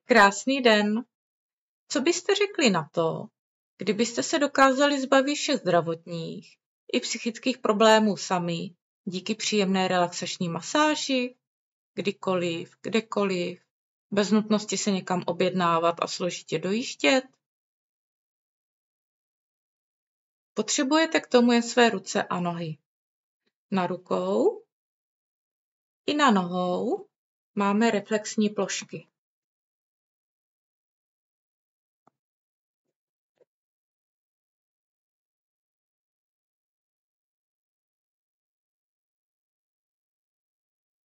Krásný den. Co byste řekli na to, kdybyste se dokázali zbavit všech zdravotních i psychických problémů sami díky příjemné relaxační masáži, kdykoliv, kdekoliv, bez nutnosti se někam objednávat a složitě dojíždět? Potřebujete k tomu jen své ruce a nohy. Na rukou i na nohou máme reflexní plošky.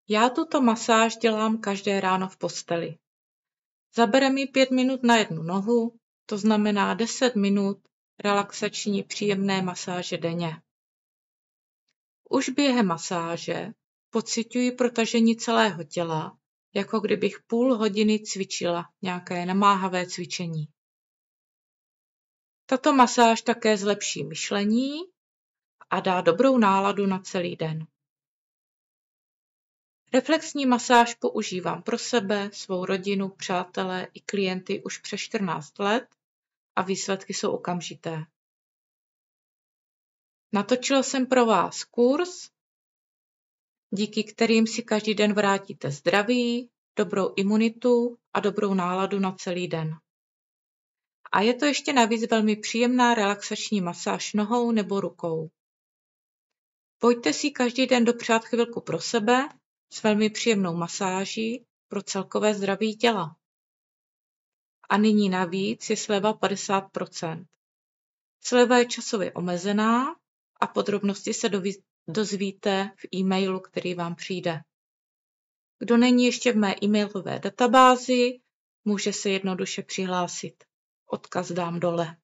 Já tuto masáž dělám každé ráno v posteli. Zabere mi 5 minut na jednu nohu, to znamená 10 minut relaxační příjemné masáže denně. Už během masáže pociťuji protažení celého těla, jako kdybych půl hodiny cvičila nějaké namáhavé cvičení. Tato masáž také zlepší myšlení a dá dobrou náladu na celý den. Reflexní masáž používám pro sebe, svou rodinu, přátele i klienty už přes 14 let a výsledky jsou okamžité. Natočil jsem pro vás kurz, díky kterým si každý den vrátíte zdraví, dobrou imunitu a dobrou náladu na celý den. A je to ještě navíc velmi příjemná relaxační masáž nohou nebo rukou. Pojďte si každý den dopřát chvilku pro sebe s velmi příjemnou masáží pro celkové zdraví těla. A nyní navíc je sleva 50%. Sleva je časově omezená a podrobnosti se dozvíte v e-mailu, který vám přijde. Kdo není ještě v mé e-mailové databázi, může se jednoduše přihlásit. Odkaz dám dole.